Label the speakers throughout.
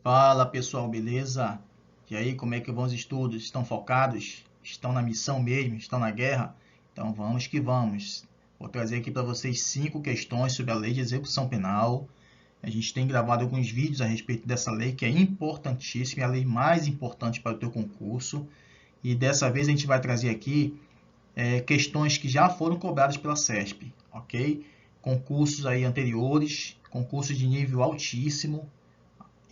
Speaker 1: Fala pessoal, beleza? E aí, como é que vão os estudos? Estão focados? Estão na missão mesmo? Estão na guerra? Então vamos que vamos. Vou trazer aqui para vocês 5 questões sobre a lei de execução penal. A gente tem gravado alguns vídeos a respeito dessa lei que é importantíssima, é a lei mais importante para o teu concurso. E dessa vez a gente vai trazer aqui questões que já foram cobradas pela CESP, ok? Concursos aí anteriores, concursos de nível altíssimo,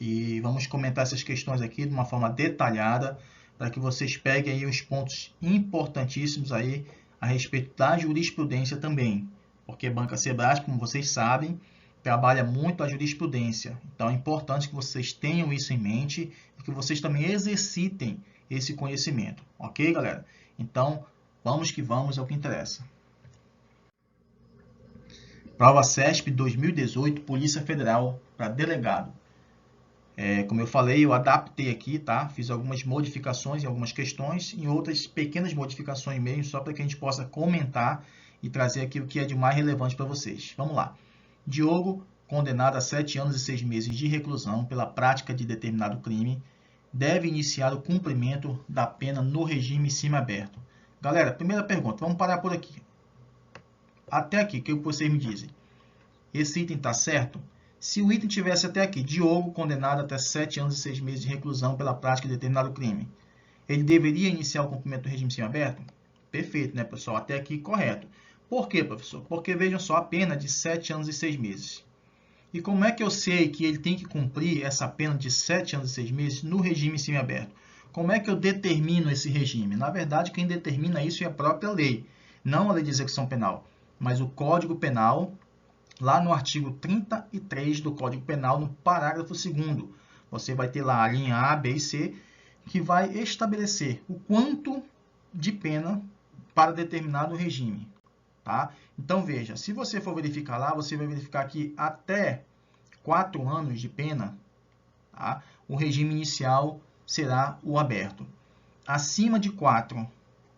Speaker 1: e vamos comentar essas questões aqui de uma forma detalhada para que vocês peguem aí os pontos importantíssimos aí a respeito da jurisprudência também, porque Banca Sebrasp, como vocês sabem, trabalha muito a jurisprudência. Então é importante que vocês tenham isso em mente e que vocês também exercitem esse conhecimento, ok, galera? Então vamos que vamos ao que interessa. Prova CESP 2018, Polícia Federal para delegado. Como eu falei, eu adaptei aqui, tá? Fiz algumas modificações em algumas questões, em outras pequenas modificações mesmo, só para que a gente possa comentar e trazer aqui o que é de mais relevante para vocês. Vamos lá. Diogo, condenado a 7 anos e 6 meses de reclusão pela prática de determinado crime, deve iniciar o cumprimento da pena no regime semiaberto. Galera, primeira pergunta, vamos parar por aqui. Até aqui, o que vocês me dizem? Esse item está certo? Se o item tivesse até aqui, Diogo condenado até 7 anos e 6 meses de reclusão pela prática de determinado crime, ele deveria iniciar o cumprimento do regime semiaberto? Perfeito, né, pessoal? Até aqui, correto. Por quê, professor? Porque, vejam só, a pena de 7 anos e 6 meses. E como é que eu sei que ele tem que cumprir essa pena de 7 anos e 6 meses no regime semiaberto? Como é que eu determino esse regime? Na verdade, quem determina isso é a própria lei, não a lei de execução penal, mas o Código Penal, lá no artigo 33 do Código Penal, no parágrafo 2º, você vai ter lá a linha A, B e C, que vai estabelecer o quanto de pena para determinado regime. Tá? Então, veja, se você for verificar lá, você vai verificar que até 4 anos de pena, tá? O regime inicial será o aberto. Acima de 4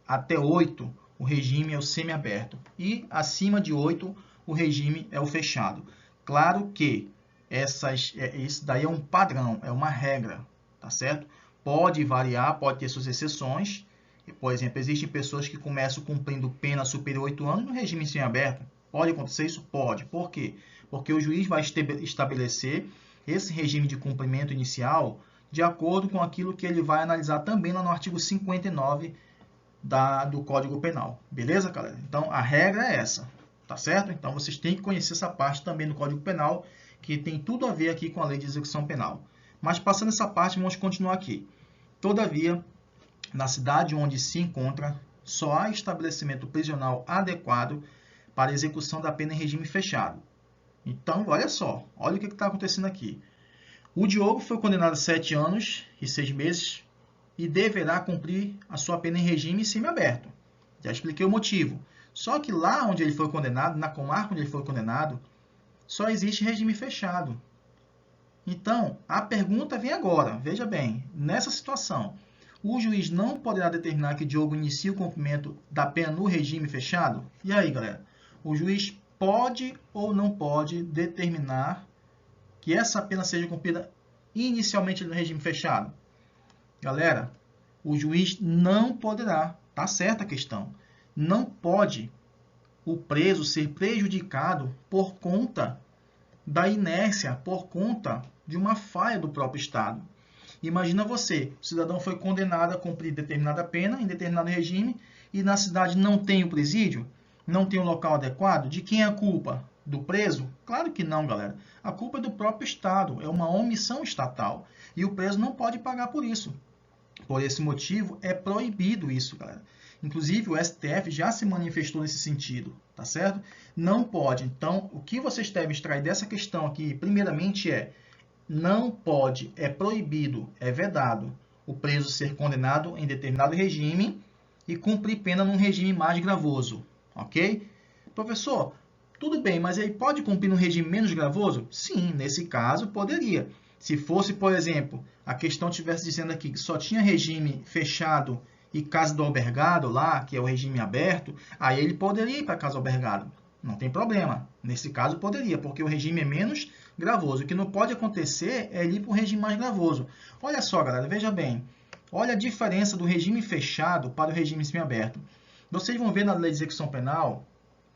Speaker 1: até 8, o regime é o semiaberto. E acima de 8, o regime é o fechado. Claro que isso daí é um padrão, é uma regra, tá certo? Pode variar, pode ter suas exceções. Por exemplo, existem pessoas que começam cumprindo pena superior a 8 anos no regime semiaberto. Pode acontecer isso? Pode. Por quê? Porque o juiz vai estabelecer esse regime de cumprimento inicial de acordo com aquilo que ele vai analisar também lá no artigo 59 do Código Penal. Beleza, galera? Então, a regra é essa, tá certo? Então, vocês têm que conhecer essa parte também do Código Penal, que tem tudo a ver aqui com a Lei de Execução Penal. Mas, passando essa parte, vamos continuar aqui. Todavia, na cidade onde se encontra, só há estabelecimento prisional adequado para execução da pena em regime fechado. Então, olha só, olha o que está acontecendo aqui. O Diogo foi condenado a 7 anos e 6 meses e deverá cumprir a sua pena em regime semiaberto. Já expliquei o motivo. Só que lá onde ele foi condenado, na comarca onde ele foi condenado, só existe regime fechado. Então, a pergunta vem agora. Veja bem, nessa situação, o juiz não poderá determinar que Diogo inicie o cumprimento da pena no regime fechado? E aí, galera? O juiz pode ou não pode determinar que essa pena seja cumprida inicialmente no regime fechado? Galera, o juiz não poderá, tá certa a questão, não pode o preso ser prejudicado por conta da inércia, por conta de uma falha do próprio Estado. Imagina você, o cidadão foi condenado a cumprir determinada pena em determinado regime e na cidade não tem o presídio, não tem um local adequado. De quem é a culpa? Do preso? Claro que não, galera. A culpa é do próprio Estado, é uma omissão estatal. E o preso não pode pagar por isso. Por esse motivo, é proibido isso, galera. Inclusive, o STF já se manifestou nesse sentido, tá certo? Não pode. Então, o que vocês devem extrair dessa questão aqui, primeiramente, não pode, é proibido, é vedado o preso ser condenado em determinado regime e cumprir pena num regime mais gravoso, ok? Professor, tudo bem, mas ele pode cumprir num regime menos gravoso? Sim, nesse caso poderia. Se fosse, por exemplo, a questão estivesse dizendo aqui que só tinha regime fechado e casa do albergado lá, que é o regime aberto, aí ele poderia ir para casa do albergado. Não tem problema. Nesse caso poderia, porque o regime é menos gravoso. O que não pode acontecer é ele ir para o regime mais gravoso. Olha só, galera, veja bem. Olha a diferença do regime fechado para o regime semiaberto. Vocês vão ver na lei de execução penal,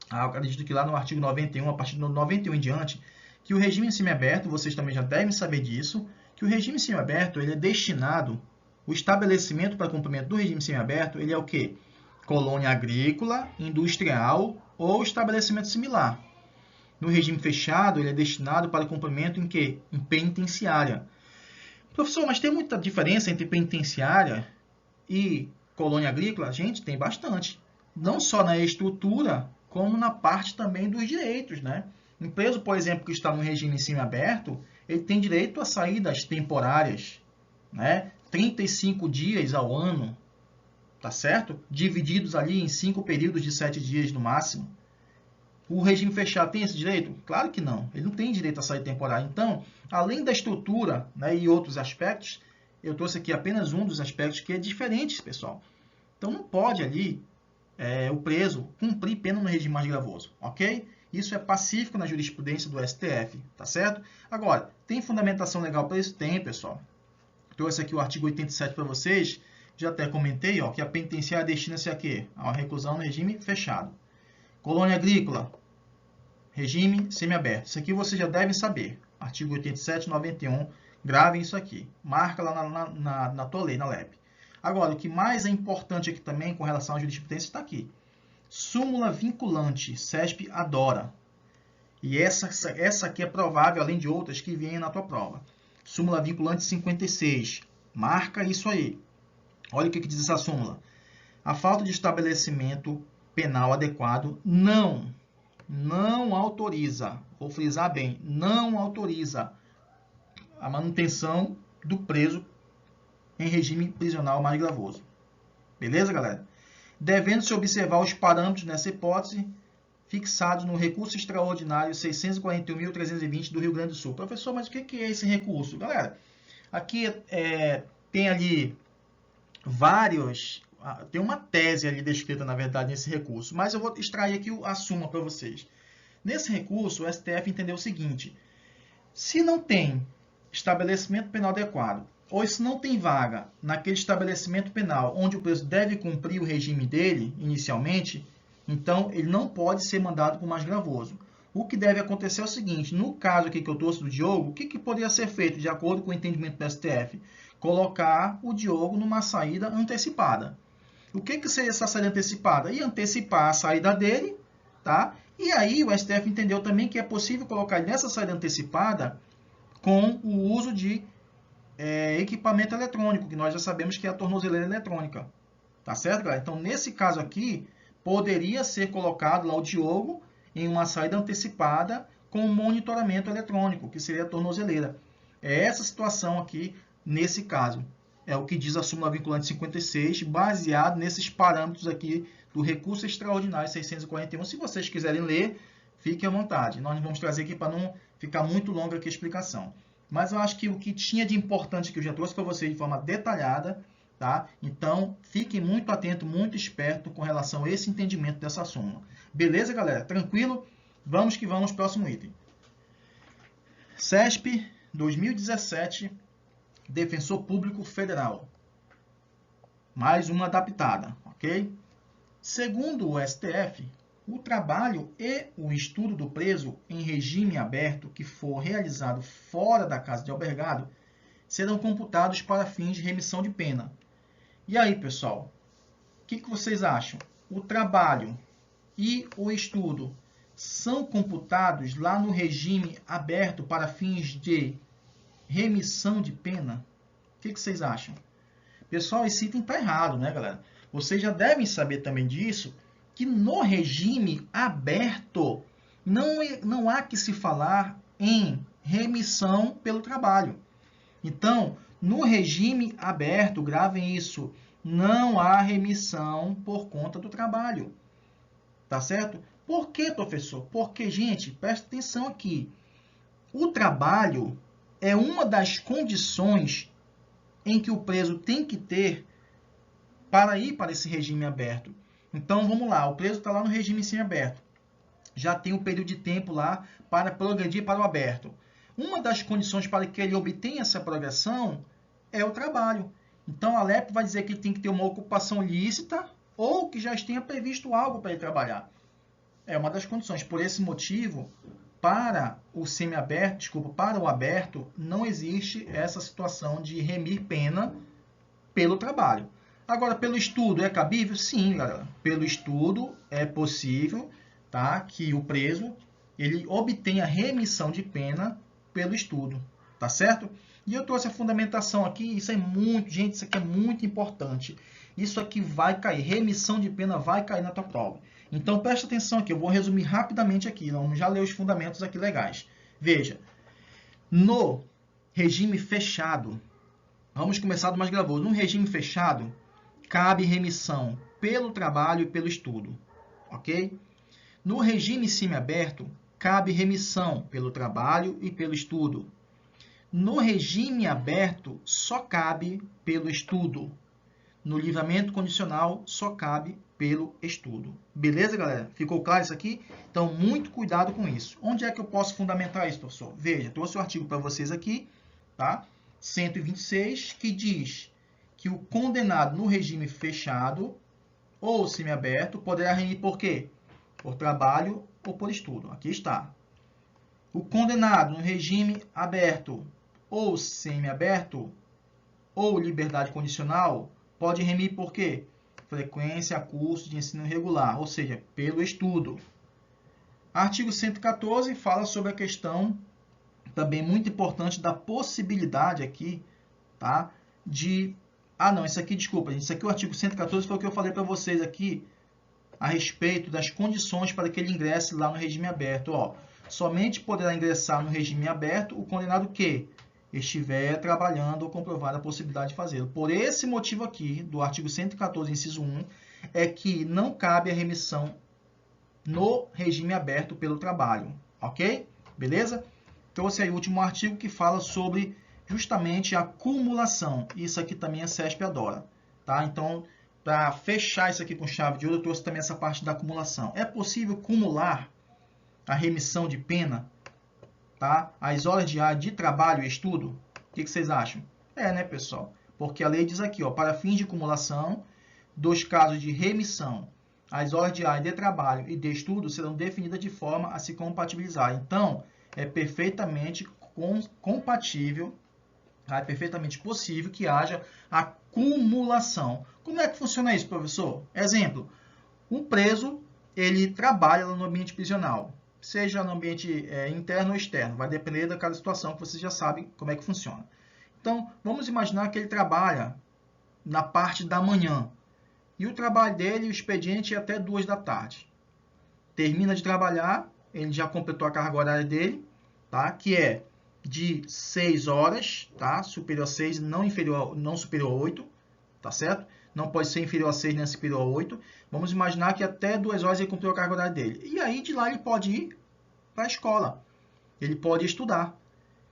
Speaker 1: acredito que lá no artigo 91, a partir do 91 em diante, que o regime semiaberto, vocês também já devem saber disso, que o regime semiaberto ele é destinado, o estabelecimento para cumprimento do regime semiaberto, ele é o quê? Colônia agrícola, industrial ou estabelecimento similar. No regime fechado, ele é destinado para cumprimento em quê? Em penitenciária. Professor, mas tem muita diferença entre penitenciária e colônia agrícola? Gente, tem bastante. Não só na estrutura, como na parte também dos direitos, né? Um preso, por exemplo, que está no regime semiaberto, ele tem direito a saídas temporárias, né? 35 dias ao ano, tá certo? Divididos ali em 5 períodos de 7 dias no máximo. O regime fechado tem esse direito? Claro que não. Ele não tem direito a sair temporário. Então, além da estrutura, né, e outros aspectos, eu trouxe aqui apenas um dos aspectos que é diferente, pessoal. Então, não pode ali o preso cumprir pena no regime mais gravoso, ok? Isso é pacífico na jurisprudência do STF, tá certo? Agora, tem fundamentação legal para isso? Tem, pessoal. Trouxe aqui o artigo 87 para vocês. Já até comentei, ó, que a penitenciária destina-se a quê? A uma reclusão no regime fechado. Colônia agrícola, regime semiaberto. Isso aqui vocês já devem saber. Artigo 87, 91, gravem isso aqui. Marca lá na tua lei, na LEP. Agora, o que mais é importante aqui também com relação à jurisprudência está aqui. Súmula vinculante, CESP adora. E essa aqui é provável, além de outras que vêm na tua prova. Súmula vinculante 56. Marca isso aí. Olha o que diz essa súmula. A falta de estabelecimento penal adequado não autoriza, vou frisar bem, não autoriza a manutenção do preso em regime prisional mais gravoso. Beleza, galera? Devendo-se observar os parâmetros nessa hipótese fixados no recurso extraordinário 641.320 do Rio Grande do Sul. Professor, mas o que é esse recurso? Galera, aqui tem ali tem uma tese ali descrita, na verdade, nesse recurso, mas eu vou extrair aqui a súmula para vocês. Nesse recurso, o STF entendeu o seguinte: se não tem estabelecimento penal adequado, ou se não tem vaga naquele estabelecimento penal onde o preso deve cumprir o regime dele, inicialmente, então ele não pode ser mandado para o mais gravoso. O que deve acontecer é o seguinte: no caso aqui que eu trouxe do Diogo, o que poderia ser feito, de acordo com o entendimento do STF? Colocar o Diogo numa saída antecipada. O que seria essa saída antecipada? Ia antecipar a saída dele, tá? E aí o STF entendeu também que é possível colocar ele nessa saída antecipada com o uso de equipamento eletrônico, que nós já sabemos que é a tornozeleira eletrônica. Tá certo, galera? Então, nesse caso aqui, poderia ser colocado lá o Diogo em uma saída antecipada com monitoramento eletrônico, que seria a tornozeleira. É essa situação aqui, nesse caso. É o que diz a súmula vinculante 56, baseado nesses parâmetros aqui do recurso extraordinário 641. Se vocês quiserem ler, fiquem à vontade. Nós não vamos trazer aqui para não ficar muito longa aqui a explicação. Mas eu acho que o que tinha de importante que eu já trouxe para vocês de forma detalhada, tá? Então, fiquem muito atentos, muito espertos com relação a esse entendimento dessa súmula. Beleza, galera? Tranquilo? Vamos que vamos, próximo item. CESP 2017, Defensor Público Federal. Mais uma adaptada, ok? Segundo o STF, o trabalho e o estudo do preso em regime aberto que for realizado fora da casa de albergado serão computados para fins de remissão de pena. E aí, pessoal, o que vocês acham? O trabalho e o estudo são computados lá no regime aberto para fins de remissão de pena? O que vocês acham? Pessoal, esse item está errado, né, galera? Vocês já devem saber também disso, que no regime aberto não há que se falar em remissão pelo trabalho. Então, no regime aberto, gravem isso, não há remissão por conta do trabalho. Tá certo? Por quê, professor? Porque, gente, presta atenção aqui. O trabalho é uma das condições em que o preso tem que ter para ir para esse regime aberto. Então, vamos lá. O preso está lá no regime semiaberto. Já tem um período de tempo lá para progredir para o aberto. uma das condições para que ele obtenha essa progressão é o trabalho. Então, a LEP vai dizer que ele tem que ter uma ocupação lícita ou que já tenha previsto algo para ele trabalhar. É uma das condições. Por esse motivo, para o semiaberto, desculpa, para o aberto, não existe essa situação de remir pena pelo trabalho. Agora, pelo estudo, é cabível? Sim, galera. Pelo estudo, é possível, tá, que o preso ele obtenha remissão de pena pelo estudo, tá certo? E eu trouxe a fundamentação aqui, isso é muito, gente, isso aqui é muito importante. Isso aqui vai cair, remissão de pena vai cair na tua prova. Então, presta atenção aqui, eu vou resumir rapidamente aqui, vamos já ler os fundamentos aqui legais. Veja, no regime fechado, vamos começar do mais gravoso, no regime fechado, cabe remissão pelo trabalho e pelo estudo, ok? No regime semiaberto, cabe remissão pelo trabalho e pelo estudo. No regime aberto, só cabe pelo estudo. No livramento condicional, só cabe pelo estudo. Beleza, galera? Ficou claro isso aqui? Então, muito cuidado com isso. Onde é que eu posso fundamentar isso, professor? Veja, trouxe o artigo para vocês aqui, tá? 126, que diz que o condenado no regime fechado ou semiaberto poderá remir por quê? Por trabalho ou por estudo. Aqui está. O condenado no regime aberto ou semiaberto ou liberdade condicional pode remir por quê? Frequência a curso de ensino regular, ou seja, pelo estudo. Artigo 114 fala sobre a questão também muito importante da possibilidade aqui, tá? De... Ah, não, isso aqui, desculpa, isso aqui o artigo 114 foi o que eu falei para vocês aqui a respeito das condições para que ele ingresse lá no regime aberto. Ó, somente poderá ingressar no regime aberto o condenado que estiver trabalhando ou comprovar a possibilidade de fazê-lo. Por esse motivo aqui, do artigo 114, inciso 1, é que não cabe a remissão no regime aberto pelo trabalho, ok? Beleza? Trouxe aí o último artigo que fala sobre justamente a acumulação. Isso aqui também a CESP adora, tá? Então, para fechar isso aqui com chave de ouro, eu trouxe também essa parte da acumulação. É possível acumular a remissão de pena, tá? As horas diárias de trabalho e estudo? O que vocês acham? É, né, pessoal? Porque a lei diz aqui, ó, para fins de acumulação, dos casos de remissão, as horas diárias de trabalho e de estudo serão definidas de forma a se compatibilizar. Então, é perfeitamente compatível, tá? É perfeitamente possível que haja acumulação. Como é que funciona isso, professor? Exemplo, um preso, ele trabalha no ambiente prisional, seja no ambiente interno ou externo, vai depender da cada situação, que vocês já sabem como é que funciona. Então, vamos imaginar que ele trabalha na parte da manhã, e o trabalho dele, o expediente, é até 2 da tarde. Termina de trabalhar, ele já completou a carga horária dele, tá? Que é de 6 horas, tá? Superior a 6, não superior a 8, tá certo? Não pode ser inferior a 6 nem superior a 8. Vamos imaginar que até 2 horas ele cumpriu a carga horária dele. E aí, de lá, ele pode ir para a escola. Ele pode estudar.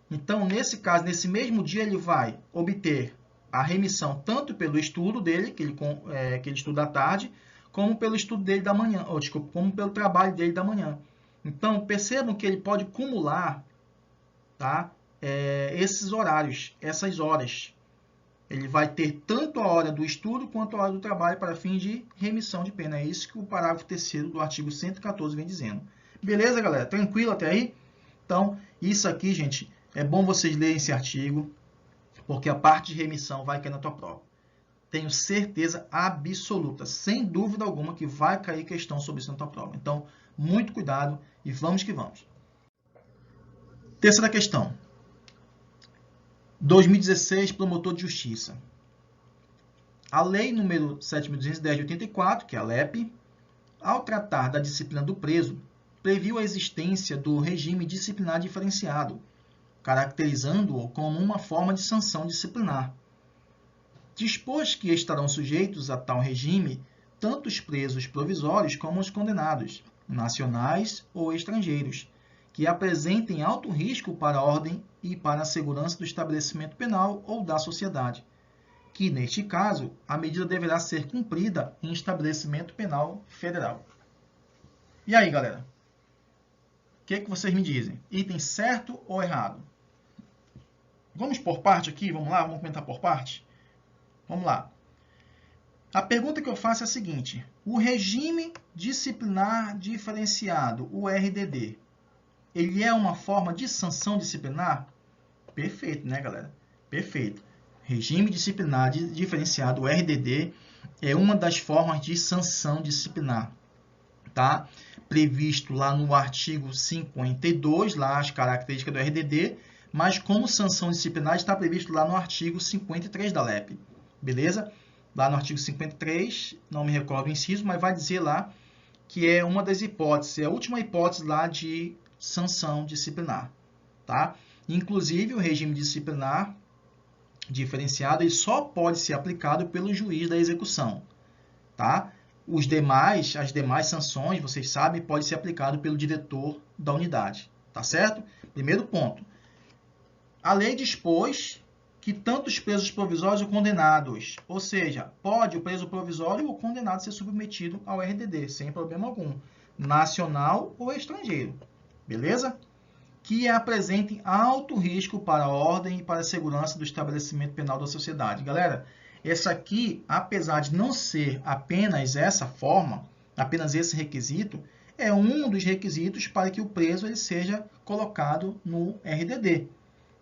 Speaker 1: Então, nesse caso, nesse mesmo dia, ele vai obter a remissão tanto pelo estudo dele, que ele estuda à tarde, como pelo estudo dele da manhã, ou desculpa, como pelo trabalho dele da manhã. Então, percebam que ele pode acumular, tá, esses horários, essas horas. Ele vai ter tanto a hora do estudo quanto a hora do trabalho para fins de remissão de pena. É isso que o parágrafo 3º do artigo 114 vem dizendo. Beleza, galera? Tranquilo até aí? Então, isso aqui, gente, é bom vocês lerem esse artigo, porque a parte de remissão vai cair na tua prova. Tenho certeza absoluta, sem dúvida alguma, que vai cair questão sobre isso na tua prova. Então, muito cuidado e vamos que vamos. Terceira questão. 2016, promotor de justiça. A lei número 7.210 de 84, que é a LEP, ao tratar da disciplina do preso, previu a existência do regime disciplinar diferenciado, caracterizando-o como uma forma de sanção disciplinar. Dispôs que estarão sujeitos a tal regime tanto os presos provisórios como os condenados, nacionais ou estrangeiros, que apresentem alto risco para a ordem e para a segurança do estabelecimento penal ou da sociedade, que, neste caso, a medida deverá ser cumprida em estabelecimento penal federal. E aí, galera? O que vocês me dizem? Item certo ou errado? Vamos por parte aqui? Vamos lá? Vamos comentar por parte? Vamos lá. A pergunta que eu faço é a seguinte. O regime disciplinar diferenciado, o RDD, ele é uma forma de sanção disciplinar? Perfeito, né, galera? Perfeito. Regime disciplinar diferenciado, o RDD, é uma das formas de sanção disciplinar, tá? Previsto lá no artigo 52, lá as características do RDD, mas como sanção disciplinar está previsto lá no artigo 53 da LEP, beleza? Lá no artigo 53, não me recordo o inciso, mas vai dizer lá que é uma das hipóteses, é a última hipótese lá de sanção disciplinar, tá? Inclusive, o regime disciplinar diferenciado ele só pode ser aplicado pelo juiz da execução, tá? As demais sanções, vocês sabem, pode ser aplicado pelo diretor da unidade, tá certo? Primeiro ponto. A lei dispôs que tanto os presos provisórios ou condenados, ou seja, pode o preso provisório ou condenado ser submetido ao RDD, sem problema algum, nacional ou estrangeiro, beleza? Que apresentem alto risco para a ordem e para a segurança do estabelecimento penal da sociedade. Galera, essa aqui, apesar de não ser apenas essa forma, apenas esse requisito, é um dos requisitos para que o preso ele seja colocado no RDD.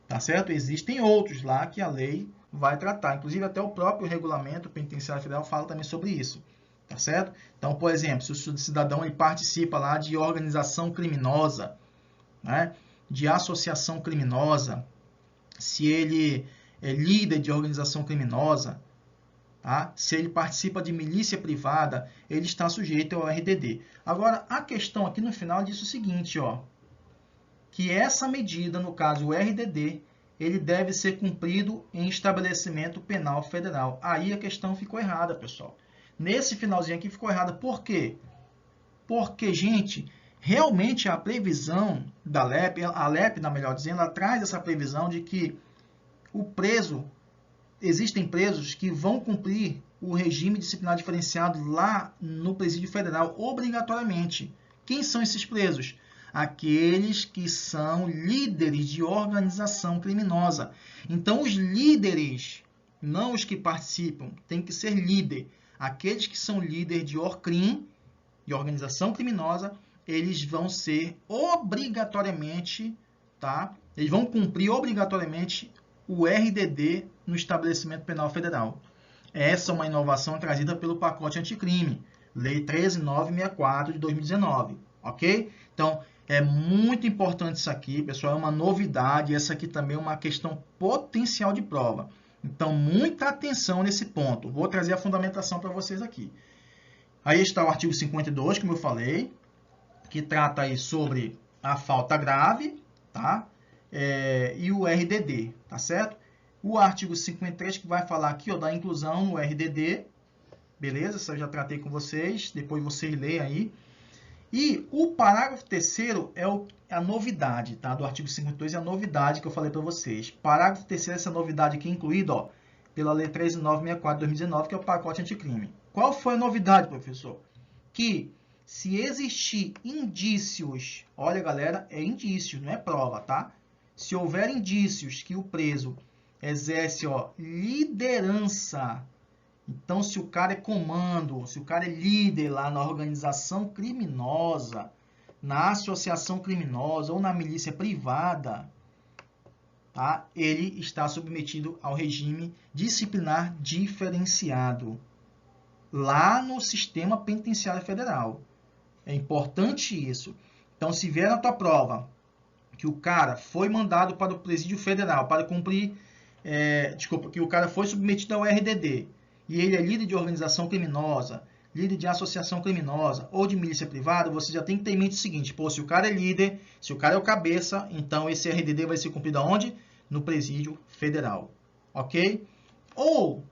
Speaker 1: Tá certo? Existem outros lá que a lei vai tratar. Inclusive, até o próprio regulamento penitenciário federal fala também sobre isso. Tá certo? Então, por exemplo, se o cidadão ele participa lá de organização criminosa, né? De associação criminosa, se ele é líder de organização criminosa, tá? Se ele participa de milícia privada, ele está sujeito ao RDD. Agora, a questão aqui no final diz o seguinte, ó, que essa medida, no caso o RDD, ele deve ser cumprido em estabelecimento penal federal. Aí a questão ficou errada, pessoal. Nesse finalzinho aqui ficou errada. Por quê? Porque, gente, realmente a previsão da LEP, a LEP, na melhor dizendo, ela traz essa previsão de que o preso, existem presos que vão cumprir o regime disciplinar diferenciado lá no presídio federal, obrigatoriamente. Quem são esses presos? Aqueles que são líderes de organização criminosa. Então, os líderes, não os que participam, tem que ser líder. Aqueles que são líderes de ORCRIM, de organização criminosa, eles vão ser obrigatoriamente, tá? Eles vão cumprir obrigatoriamente o RDD no estabelecimento penal federal. Essa é uma inovação trazida pelo pacote anticrime, Lei 13.964 de 2019, ok? Então, é muito importante isso aqui, pessoal, é uma novidade, essa aqui também é uma questão potencial de prova. Então, muita atenção nesse ponto. Vou trazer a fundamentação para vocês aqui. Aí está o artigo 52, como eu falei, que trata aí sobre a falta grave, tá? E o RDD, tá certo? O artigo 53, que vai falar aqui, ó, da inclusão no RDD, beleza? Isso eu já tratei com vocês, depois vocês leem aí. E o parágrafo 3º é a novidade, tá? Do artigo 52 é a novidade que eu falei para vocês. Parágrafo 3º, essa novidade aqui incluída, ó, pela Lei 13.964 de 2019, que é o pacote anticrime. Qual foi a novidade, professor? Que se existir indícios, olha, galera, é indício, não é prova, tá? Se houver indícios que o preso exerce, ó, liderança, então, se o cara é comando, se o cara é líder lá na organização criminosa, na associação criminosa ou na milícia privada, tá? Ele está submetido ao regime disciplinar diferenciado lá no sistema penitenciário federal. É importante isso. Então, se vier na tua prova que o cara foi mandado para o presídio federal para cumprir, que o cara foi submetido ao RDD, e ele é líder de organização criminosa, líder de associação criminosa ou de milícia privada, você já tem que ter em mente o seguinte, pô, se o cara é líder, se o cara é o cabeça, então esse RDD vai ser cumprido aonde? No presídio federal, ok? Ou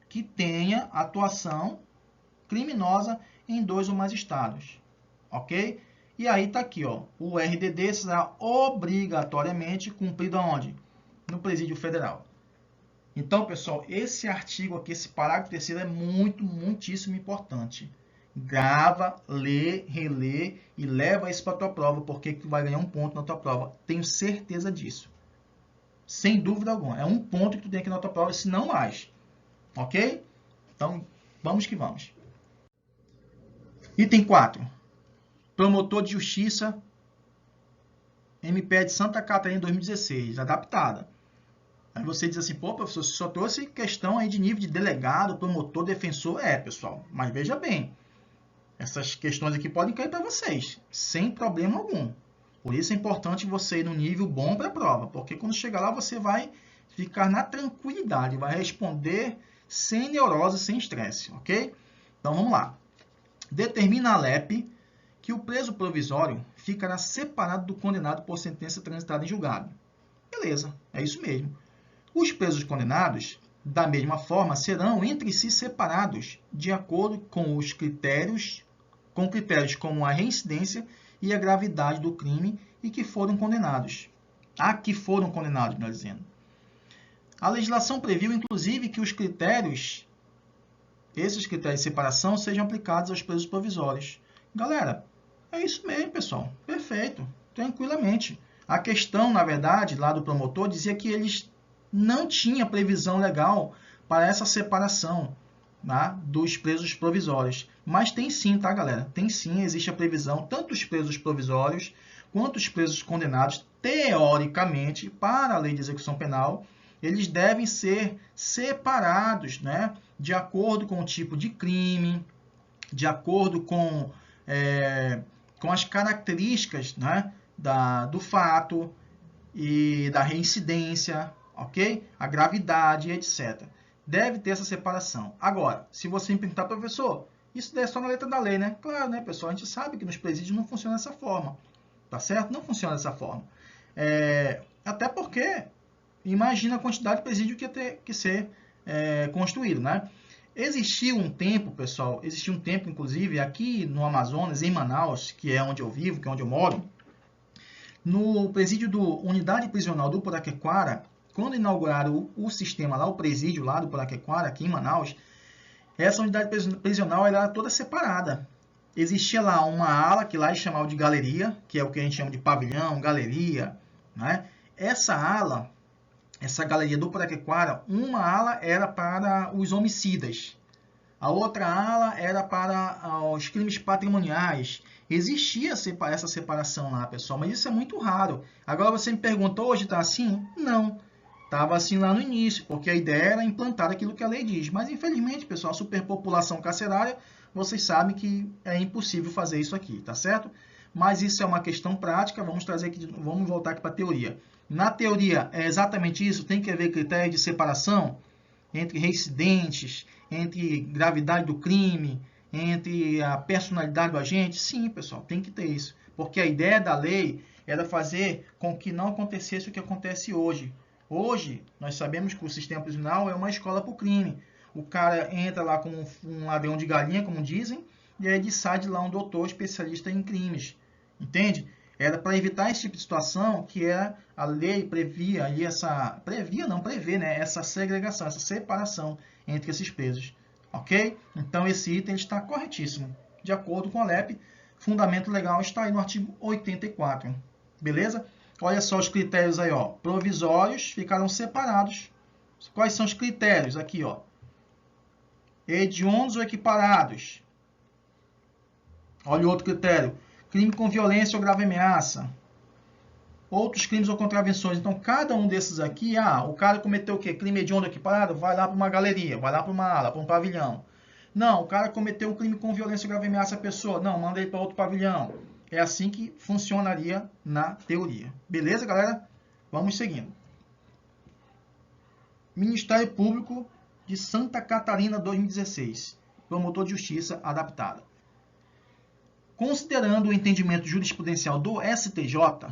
Speaker 1: que tenha atuação criminosa em 2 ou mais estados, ok? E aí tá aqui, ó, o RDD será obrigatoriamente cumprido aonde? No presídio federal. Então, pessoal, esse artigo aqui, esse parágrafo 3º é muitíssimo importante. Grava, lê, relê e leva isso para a tua prova, porque tu vai ganhar um ponto na tua prova. Tenho certeza disso. Sem dúvida alguma. É um ponto que tu tem aqui na tua prova, se não mais. Ok? Então, vamos que vamos. Item 4. Promotor de Justiça, MPE de Santa Catarina 2016, adaptada. Aí você diz assim, pô, professor, você só trouxe questão aí de nível de delegado, promotor, defensor. É, pessoal, mas veja bem, essas questões aqui podem cair para vocês, sem problema algum. Por isso é importante você ir no nível bom para a prova, porque quando chegar lá você vai ficar na tranquilidade, vai responder sem neurose, sem estresse, ok? Então vamos lá. Determina a LEP que o preso provisório ficará separado do condenado por sentença transitada em julgado. Beleza, é isso mesmo. Os presos condenados, da mesma forma, serão entre si separados de acordo com os critérios como a reincidência e a gravidade do crime e que foram condenados. A que foram condenados, melhor dizendo. A legislação previu, inclusive, que esses critérios de separação sejam aplicados aos presos provisórios. Galera, é isso mesmo, pessoal. Perfeito. Tranquilamente. A questão, na verdade, lá do promotor, dizia que eles não tinham previsão legal para essa separação, tá, dos presos provisórios. Mas tem sim, tá, galera? Tem sim, existe a previsão, tanto os presos provisórios quanto os presos condenados, teoricamente, para a lei de execução penal, eles devem ser separados, né, de acordo com o tipo de crime, de acordo com as características, né, do fato e da reincidência, ok? A gravidade, etc. Deve ter essa separação. Agora, se você me perguntar, professor, isso daí é só na letra da lei, né? Claro, né, pessoal? A gente sabe que nos presídios não funciona dessa forma, tá certo? Não funciona dessa forma. Até porque, imagina a quantidade de presídio que ia ter que ser construído, né? Existiu um tempo, pessoal, inclusive, aqui no Amazonas, em Manaus, que é onde eu vivo, que é onde eu moro, no presídio do Unidade Prisional do Puraquequara, quando inauguraram o sistema lá, o presídio lá do Puraquequara, aqui em Manaus, essa unidade prisional era toda separada. Existia lá uma ala, que lá eles chamavam de galeria, que é o que a gente chama de pavilhão, galeria, né? Essa ala, essa galeria do Puraquequara, uma ala era para os homicidas, a outra ala era para os crimes patrimoniais. Existia essa separação lá, pessoal, mas isso é muito raro. Agora você me perguntou, hoje está assim? Não. Estava assim lá no início, porque a ideia era implantar aquilo que a lei diz. Mas, infelizmente, pessoal, a superpopulação carcerária, vocês sabem que é impossível fazer isso aqui, tá certo? Mas isso é uma questão prática, vamos voltar aqui para a teoria. Na teoria, é exatamente isso, tem que haver critérios de separação entre reincidentes, entre gravidade do crime, entre a personalidade do agente. Sim, pessoal, tem que ter isso. Porque a ideia da lei era fazer com que não acontecesse o que acontece hoje. Hoje, nós sabemos que o sistema prisional é uma escola para o crime. O cara entra lá como um ladrão de galinha, como dizem, e aí ele sai de lá um doutor especialista em crimes. Entende? Era para evitar esse tipo de situação que a lei prevê, né, essa segregação, essa separação entre esses presos. Ok? Então esse item está corretíssimo. De acordo com a LEP, fundamento legal está aí no artigo 84. Beleza? Olha só os critérios aí, ó. Provisórios ficaram separados. Quais são os critérios aqui, ó? Hediondos ou equiparados. Olha o outro critério. Crime com violência ou grave ameaça. Outros crimes ou contravenções. Então, cada um desses aqui, o cara cometeu o quê? Crime hediondo ou equiparado? Vai lá para uma galeria, vai lá para uma ala, para um pavilhão. Não, o cara cometeu um crime com violência ou grave ameaça à pessoa. Não, manda ele para outro pavilhão. É assim que funcionaria na teoria. Beleza, galera? Vamos seguindo. Ministério Público de Santa Catarina 2016. Promotor de Justiça adaptada. Considerando o entendimento jurisprudencial do STJ,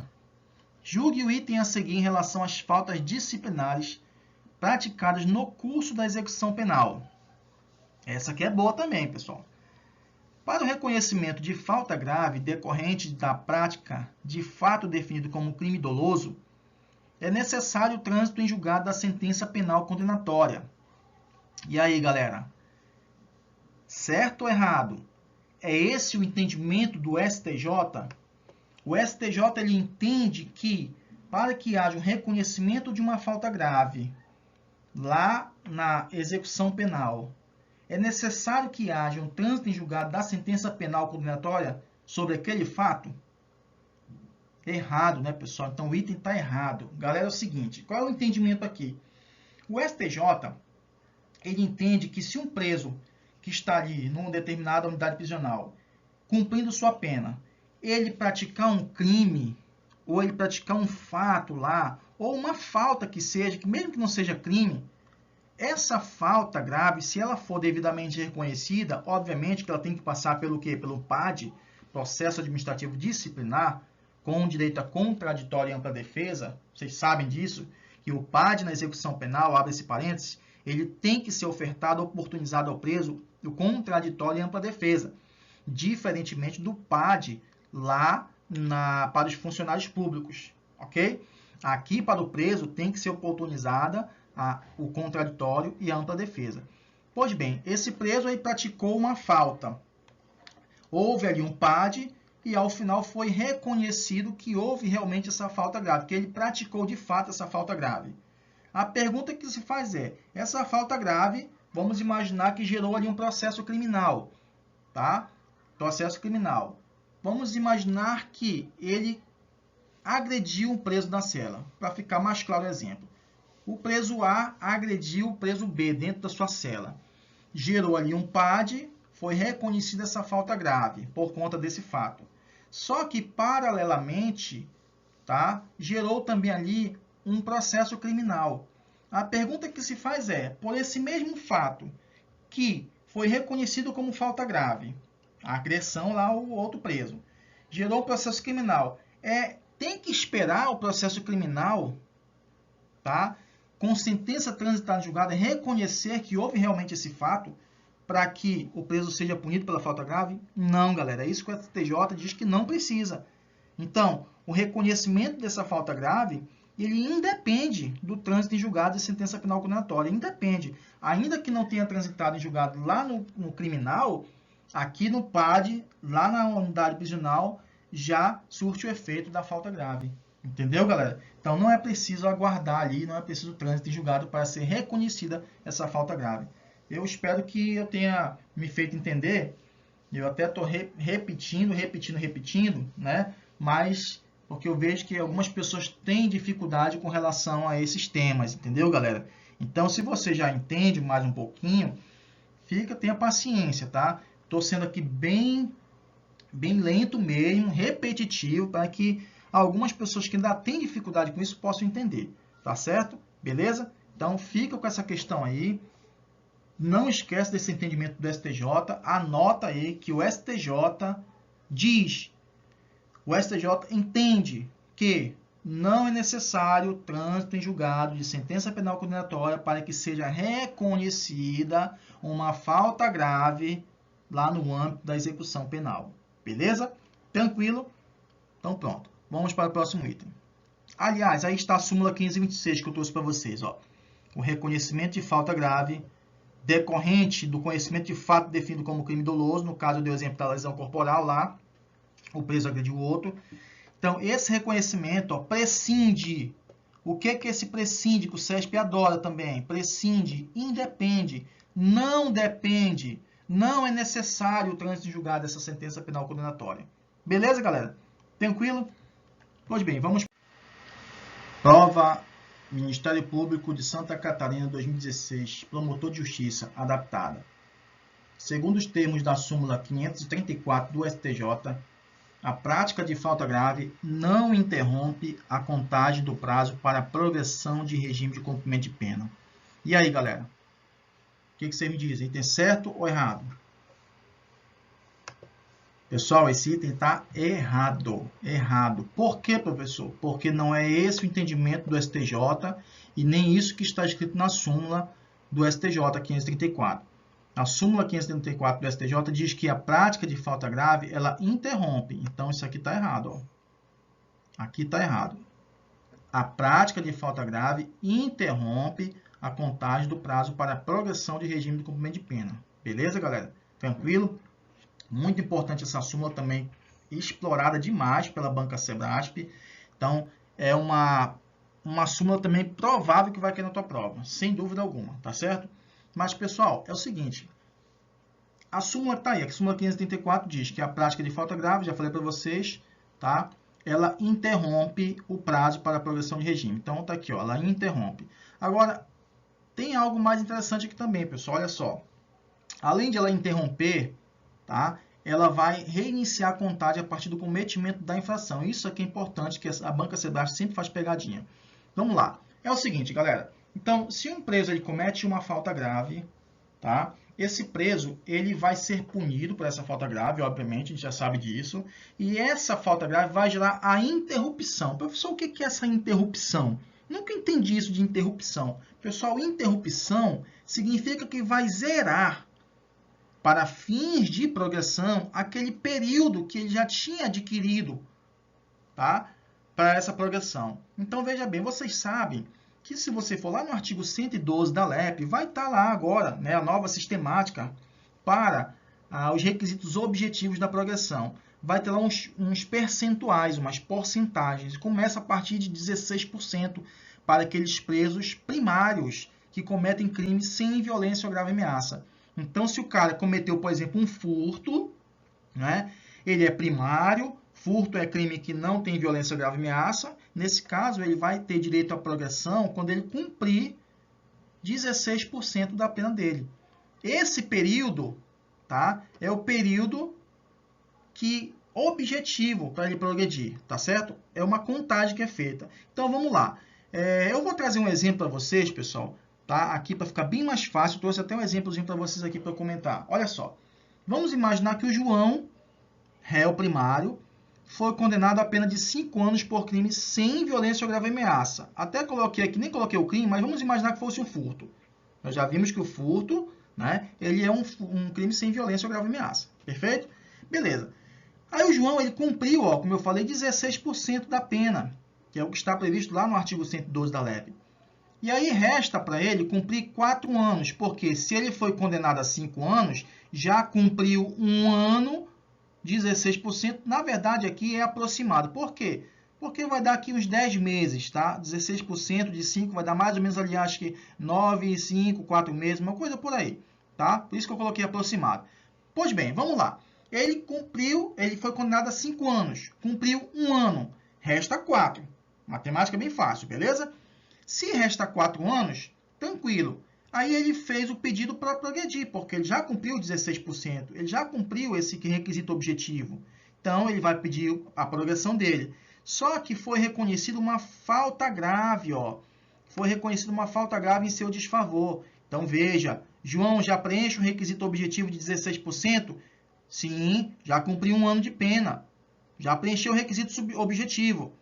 Speaker 1: julgue o item a seguir em relação às faltas disciplinares praticadas no curso da execução penal. Essa aqui é boa também, pessoal. Para o reconhecimento de falta grave decorrente da prática de fato definido como crime doloso, é necessário o trânsito em julgado da sentença penal condenatória. E aí, galera? Certo ou errado? É esse o entendimento do STJ? O STJ ele entende que para que haja o reconhecimento de uma falta grave lá na execução penal, é necessário que haja um trânsito em julgado da sentença penal condenatória sobre aquele fato? Errado, né, pessoal? Então o item está errado. Galera, é o seguinte, qual é o entendimento aqui? O STJ, ele entende que se um preso que está ali numa determinada unidade prisional, cumprindo sua pena, ele praticar um crime, ou ele praticar um fato lá, ou uma falta que seja, que mesmo que não seja crime, essa falta grave, se ela for devidamente reconhecida, obviamente que ela tem que passar pelo quê? Pelo PAD, Processo Administrativo Disciplinar, com direito a contraditório e ampla defesa. Vocês sabem disso, que o PAD na execução penal, abre esse parênteses, ele tem que ser ofertado, oportunizado ao preso o contraditório e ampla defesa, diferentemente do PAD lá para os funcionários públicos, ok? Aqui, para o preso, tem que ser oportunizada o contraditório e a ampla defesa. Pois bem, esse preso aí praticou uma falta. Houve ali um PAD e, ao final, foi reconhecido que houve realmente essa falta grave, que ele praticou, de fato, essa falta grave. A pergunta que se faz é, essa falta grave, vamos imaginar que gerou ali um processo criminal, tá? Processo criminal. Vamos imaginar que ele agrediu um preso na cela. Para ficar mais claro o exemplo. O preso A agrediu o preso B dentro da sua cela. Gerou ali um PAD, foi reconhecida essa falta grave por conta desse fato. Só que, paralelamente, tá, gerou também ali um processo criminal. A pergunta que se faz é, por esse mesmo fato que foi reconhecido como falta grave, a agressão lá ao outro preso, gerou um processo criminal, tem que esperar o processo criminal, tá, com sentença transitada em julgado, reconhecer que houve realmente esse fato para que o preso seja punido pela falta grave? Não, galera, é isso que o STJ diz que não precisa. Então, o reconhecimento dessa falta grave, ele independe do trânsito em julgado de sentença penal condenatória, independe. Ainda que não tenha transitado em julgado lá no criminal, aqui no PAD, lá na unidade prisional, já surte o efeito da falta grave. Entendeu, galera? Então, não é preciso aguardar ali, não é preciso trânsito em julgado para ser reconhecida essa falta grave. Eu espero que eu tenha me feito entender. Eu até estou repetindo, né? Mas porque eu vejo que algumas pessoas têm dificuldade com relação a esses temas, entendeu, galera? Então, se você já entende mais um pouquinho, tenha paciência, tá? Estou sendo aqui bem lento mesmo, repetitivo, para que algumas pessoas que ainda têm dificuldade com isso possam entender, tá certo? Beleza? Então, fica com essa questão aí. Não esquece desse entendimento do STJ, anota aí que o STJ diz, o STJ entende que não é necessário trânsito em julgado de sentença penal condenatória para que seja reconhecida uma falta grave lá no âmbito da execução penal. Beleza? Tranquilo? Então pronto. Vamos para o próximo item. Aliás, aí está a súmula 1526 que eu trouxe para vocês. Ó. O reconhecimento de falta grave decorrente do conhecimento de fato definido como crime doloso, no caso eu dei o exemplo da lesão corporal lá, o preso agrediu o outro. Então, esse reconhecimento, ó, prescinde. O que é esse prescinde, que o CESP adora também? Prescinde, independe, não depende, não é necessário o trânsito em julgado dessa sentença penal condenatória. Beleza, galera? Tranquilo? Pois bem, vamos. Prova Ministério Público de Santa Catarina 2016, promotor de justiça, adaptada. Segundo os termos da súmula 534 do STJ, a prática de falta grave não interrompe a contagem do prazo para a progressão de regime de cumprimento de pena. E aí, galera? O que você me diz? Item certo ou errado? Pessoal, esse item está errado. Errado. Por quê, professor? Porque não é esse o entendimento do STJ e nem isso que está escrito na súmula do STJ 534. A súmula 534 do STJ diz que a prática de falta grave, ela interrompe. Então, isso aqui está errado. Ó. Aqui está errado. A prática de falta grave interrompe a contagem do prazo para a progressão de regime de cumprimento de pena. Beleza, galera? Tranquilo? Muito importante essa súmula também, explorada demais pela banca Sebrasp. Então, é uma súmula também provável que vai cair na tua prova, sem dúvida alguma, tá certo? Mas, pessoal, é o seguinte, a súmula está aí, a súmula 534 diz que a prática de falta grave, já falei para vocês, tá? Ela interrompe o prazo para a progressão de regime. Então, tá aqui, ó, ela interrompe. Agora, tem algo mais interessante aqui também, pessoal, olha só. Além de ela interromper, tá? Ela vai reiniciar a contagem a partir do cometimento da infração. Isso aqui é importante, que a banca Sebrasp sempre faz pegadinha. Vamos lá. É o seguinte, galera. Então, se um preso ele comete uma falta grave, tá? Esse preso ele vai ser punido por essa falta grave, obviamente, a gente já sabe disso. E essa falta grave vai gerar a interrupção. Professor, o que é essa interrupção? Nunca entendi isso de interrupção. Pessoal, interrupção significa que vai zerar, para fins de progressão, aquele período que ele já tinha adquirido, tá? Para essa progressão. Então, veja bem, vocês sabem que se você for lá no artigo 112 da LEP, vai estar lá agora, né, a nova sistemática para os requisitos objetivos da progressão. Vai ter lá uns percentuais, umas porcentagens. Começa a partir de 16% para aqueles presos primários que cometem crimes sem violência ou grave ameaça. Então, se o cara cometeu, por exemplo, um furto, né, ele é primário, furto é crime que não tem violência ou grave ameaça. Nesse caso, ele vai ter direito à progressão quando ele cumprir 16% da pena dele. Esse período, tá, é o período objetivo para ele progredir, tá certo? É uma contagem que é feita. Então, vamos lá. Eu vou trazer um exemplo para vocês, pessoal, tá? Aqui para ficar bem mais fácil, eu trouxe até um exemplozinho para vocês aqui para comentar. Olha só. Vamos imaginar que o João, réu primário, foi condenado a pena de 5 anos por crime sem violência ou grave ameaça. Até coloquei aqui, nem coloquei o crime, mas vamos imaginar que fosse um furto. Nós já vimos que o furto, né, ele é um crime sem violência ou grave ameaça. Perfeito? Beleza. Aí o João, ele cumpriu, ó, como eu falei, 16% da pena, que é o que está previsto lá no artigo 112 da LEP. E aí resta para ele cumprir 4 anos, porque se ele foi condenado a 5 anos, já cumpriu 1 ano, 16%. Na verdade, aqui é aproximado. Por quê? Porque vai dar aqui uns 10 meses, tá? 16% de 5 vai dar mais ou menos ali, acho que 9, 5, 4 meses, uma coisa por aí, tá? Por isso que eu coloquei aproximado. Pois bem, vamos lá. Ele cumpriu, ele foi condenado a 5 anos, cumpriu 1 ano, resta 4. Matemática bem fácil, beleza? Se resta 4 anos, tranquilo. Aí ele fez o pedido para progredir, porque ele já cumpriu 16%, ele já cumpriu esse requisito objetivo. Então, ele vai pedir a progressão dele. Só que foi reconhecida uma falta grave, ó. Foi reconhecida uma falta grave em seu desfavor. Então, veja, João já preenche o requisito objetivo de 16%? Sim, já cumpriu 1 ano de pena. Já preencheu o requisito objetivo.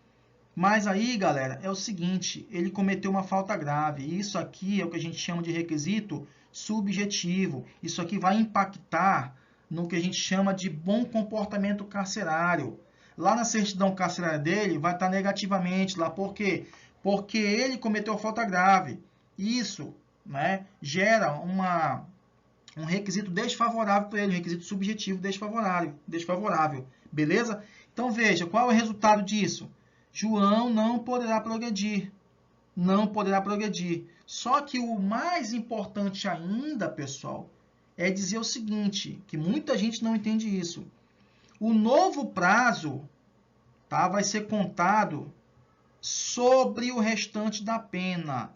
Speaker 1: Mas aí, galera, é o seguinte, ele cometeu uma falta grave. E isso aqui é o que a gente chama de requisito subjetivo. Isso aqui vai impactar no que a gente chama de bom comportamento carcerário. Lá na certidão carcerária dele vai estar negativamente lá. Por quê? Porque ele cometeu falta grave. Isso, né, gera um requisito desfavorável para ele, um requisito subjetivo desfavorável. Beleza? Então, veja, qual é o resultado disso? João não poderá progredir. Não poderá progredir. Só que o mais importante ainda, pessoal, é dizer o seguinte, que muita gente não entende isso. O novo prazo, tá, vai ser contado sobre o restante da pena.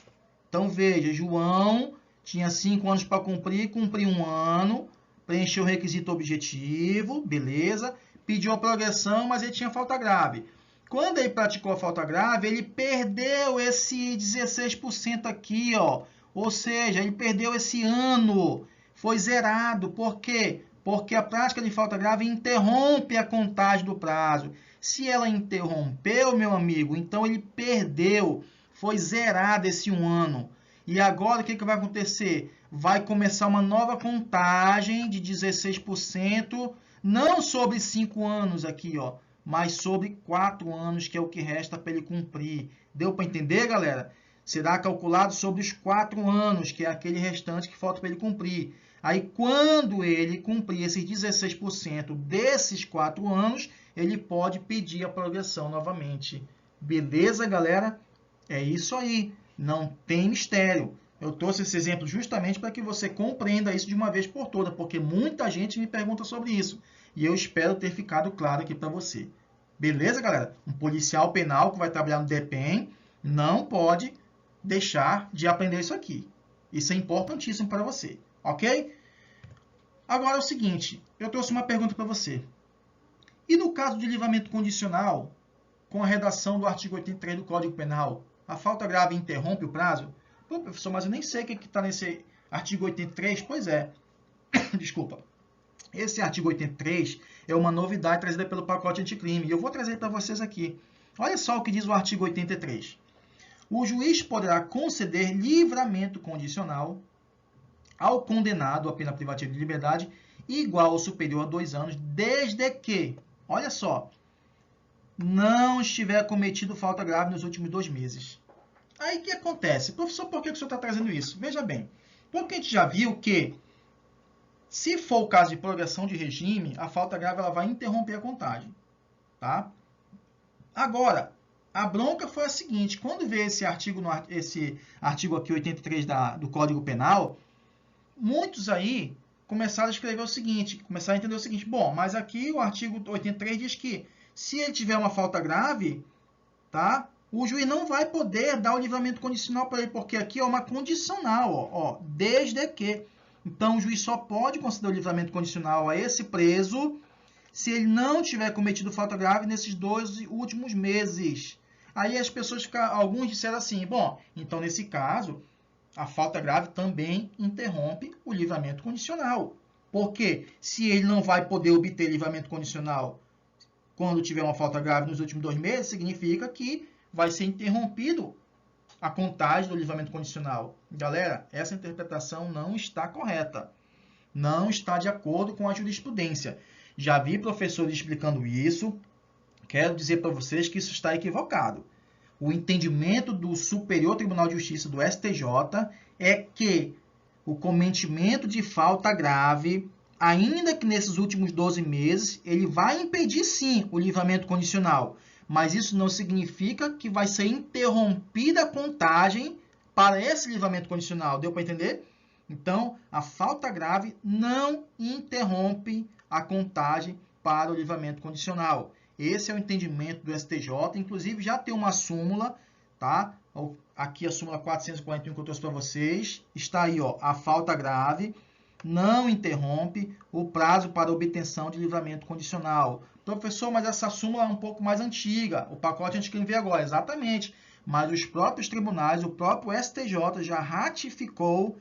Speaker 1: Então, veja, João tinha 5 anos para cumprir, cumpriu 1 ano, preencheu o requisito objetivo, beleza, pediu a progressão, mas ele tinha falta grave. Quando ele praticou a falta grave, ele perdeu esse 16% aqui, ó. Ou seja, ele perdeu esse ano. Foi zerado. Por quê? Porque a prática de falta grave interrompe a contagem do prazo. Se ela interrompeu, meu amigo, então ele perdeu. Foi zerado esse 1 ano. E agora o que vai acontecer? Vai começar uma nova contagem de 16%, não sobre 5 anos aqui, ó, mas sobre 4 anos, que é o que resta para ele cumprir. Deu para entender, galera? Será calculado sobre os 4 anos, que é aquele restante que falta para ele cumprir. Aí, quando ele cumprir esses 16% desses 4 anos, ele pode pedir a progressão novamente. Beleza, galera? É isso aí. Não tem mistério. Eu trouxe esse exemplo justamente para que você compreenda isso de uma vez por todas, porque muita gente me pergunta sobre isso. E eu espero ter ficado claro aqui para você. Beleza, galera? Um policial penal que vai trabalhar no DPEM não pode deixar de aprender isso aqui. Isso é importantíssimo para você, ok? Agora é o seguinte, eu trouxe uma pergunta para você. E no caso de livramento condicional, com a redação do artigo 83 do Código Penal, a falta grave interrompe o prazo? Pô, professor, mas eu nem sei o que está nesse artigo 83. Pois é, desculpa. Esse artigo 83 é uma novidade trazida pelo pacote anticrime. E eu vou trazer para vocês aqui. Olha só o que diz o artigo 83. O juiz poderá conceder livramento condicional ao condenado à pena privativa de liberdade igual ou superior a 2 anos, desde que, olha só, não estiver cometido falta grave nos últimos 2 meses. Aí o que acontece? Professor, por que o senhor está trazendo isso? Veja bem, porque a gente já viu que, se for o caso de progressão de regime, a falta grave ela vai interromper a contagem. Tá? Agora, a bronca foi a seguinte, quando veio esse artigo aqui, 83 do Código Penal, muitos aí começaram a escrever o seguinte, começaram a entender o seguinte, bom, mas aqui o artigo 83 diz que se ele tiver uma falta grave, tá? O juiz não vai poder dar o livramento condicional para ele, porque aqui é uma condicional, ó, desde que. Então, o juiz só pode conceder o livramento condicional a esse preso se ele não tiver cometido falta grave nesses 2 últimos meses. Aí as pessoas alguns disseram assim, bom, então nesse caso, a falta grave também interrompe o livramento condicional. Porque se ele não vai poder obter livramento condicional quando tiver uma falta grave nos últimos 2 meses, significa que vai ser interrompido a contagem do livramento condicional. Galera, essa interpretação não está correta. Não está de acordo com a jurisprudência. Já vi professores explicando isso. Quero dizer para vocês que isso está equivocado. O entendimento do Superior Tribunal de Justiça do STJ é que o cometimento de falta grave, ainda que nesses últimos 12 meses, ele vai impedir sim o livramento condicional, mas isso não significa que vai ser interrompida a contagem para esse livramento condicional. Deu para entender? Então, a falta grave não interrompe a contagem para o livramento condicional. Esse é o entendimento do STJ, inclusive já tem uma súmula, tá? Aqui a súmula 441 que eu trouxe para vocês, está aí, ó, a falta grave não interrompe o prazo para obtenção de livramento condicional. Professor, mas essa súmula é um pouco mais antiga, o pacote a gente quer ver agora, exatamente, mas os próprios tribunais, o próprio STJ já ratificou,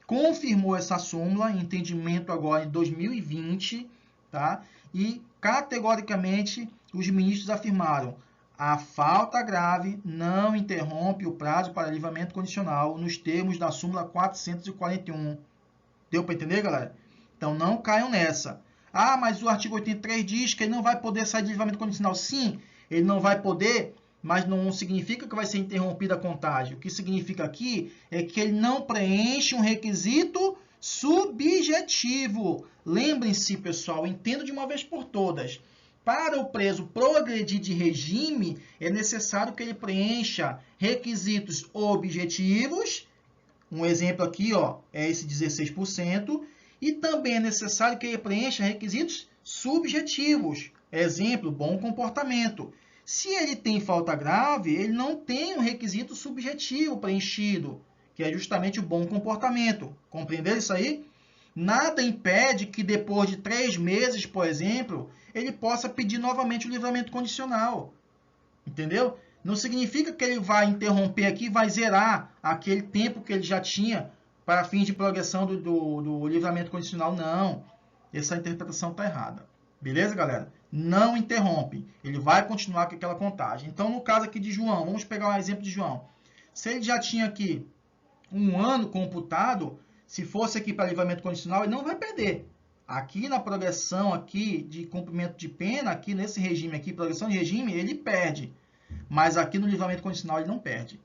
Speaker 1: confirmou essa súmula, entendimento agora em 2020, tá? E categoricamente os ministros afirmaram: a falta grave não interrompe o prazo para livramento condicional nos termos da súmula 441. Deu para entender, galera? Então não caiam nessa. Ah, mas o artigo 83 diz que ele não vai poder sair de livramento condicional. Sim, ele não vai poder, mas não significa que vai ser interrompida a contagem. O que significa aqui é que ele não preenche um requisito subjetivo. Lembrem-se, pessoal, entendo de uma vez por todas. Para o preso progredir de regime, é necessário que ele preencha requisitos objetivos. Um exemplo aqui, ó, é esse 16%. E também é necessário que ele preencha requisitos subjetivos. Exemplo, bom comportamento. Se ele tem falta grave, ele não tem um requisito subjetivo preenchido, que é justamente o bom comportamento. Compreenderam isso aí? Nada impede que depois de 3 meses, por exemplo, ele possa pedir novamente o livramento condicional. Entendeu? Não significa que ele vai interromper aqui, vai zerar aquele tempo que ele já tinha para fins de progressão do livramento condicional. Não. Essa interpretação está errada. Beleza, galera? Não interrompe. Ele vai continuar com aquela contagem. Então, no caso aqui de João, vamos pegar um exemplo de João. Se ele já tinha aqui 1 ano computado, se fosse aqui para livramento condicional, ele não vai perder. Aqui na progressão aqui de cumprimento de pena, aqui nesse regime aqui, progressão de regime, ele perde. Mas aqui no livramento condicional ele não perde.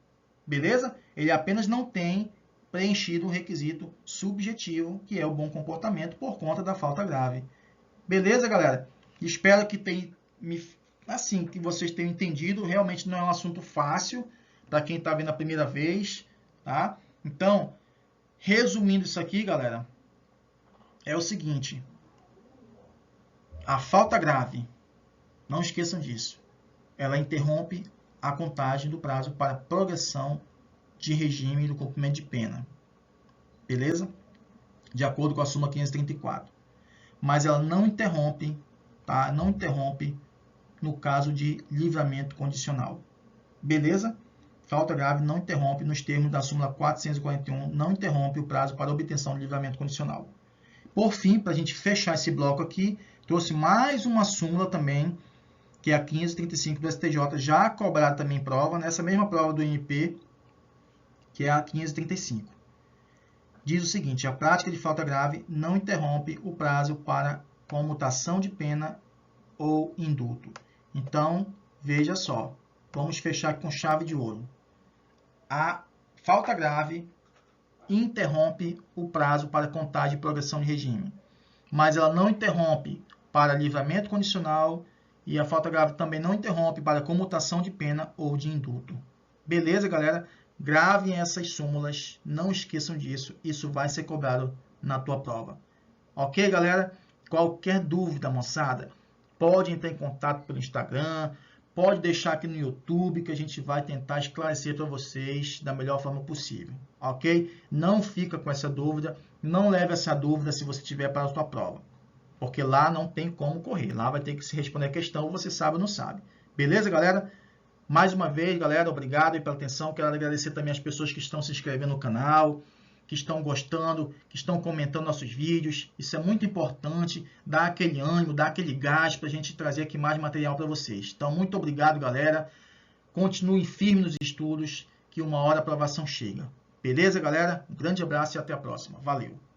Speaker 1: Beleza? Ele apenas não tem preenchido um requisito subjetivo, que é o bom comportamento, por conta da falta grave. Beleza, galera? Espero que tenha me assim, que vocês tenham entendido. Realmente não é um assunto fácil para quem está vendo a primeira vez, tá? Então, resumindo isso aqui, galera, é o seguinte: a falta grave, não esqueçam disso, ela interrompe a contagem do prazo para progressão de regime do cumprimento de pena. Beleza? De acordo com a súmula 534. Mas ela não interrompe, tá? Não interrompe no caso de livramento condicional. Beleza? Falta grave não interrompe, nos termos da súmula 441, não interrompe o prazo para obtenção de livramento condicional. Por fim, para a gente fechar esse bloco aqui, trouxe mais uma súmula também, que é a 535 do STJ, já cobrada também em prova, nessa mesma prova do MP, que é a 535. Diz o seguinte: a prática de falta grave não interrompe o prazo para comutação de pena ou indulto. Então, veja só, vamos fechar com chave de ouro. A falta grave interrompe o prazo para contagem e progressão de regime, mas ela não interrompe para livramento condicional e a falta grave também não interrompe para comutação de pena ou de indulto. Beleza, galera? Gravem essas súmulas, não esqueçam disso, isso vai ser cobrado na tua prova. Ok, galera? Qualquer dúvida, moçada, pode entrar em contato pelo Instagram, pode deixar aqui no YouTube, que a gente vai tentar esclarecer para vocês da melhor forma possível, ok? Não fica com essa dúvida, não leve essa dúvida se você tiver para a sua prova, porque lá não tem como correr, lá vai ter que se responder a questão, você sabe ou não sabe. Beleza, galera? Mais uma vez, galera, obrigado pela atenção. Quero agradecer também as pessoas que estão se inscrevendo no canal, que estão gostando, que estão comentando nossos vídeos. Isso é muito importante, dá aquele ânimo, dá aquele gás para a gente trazer aqui mais material para vocês. Então, muito obrigado, galera. Continuem firmes nos estudos, que uma hora a aprovação chega. Beleza, galera? Um grande abraço e até a próxima. Valeu!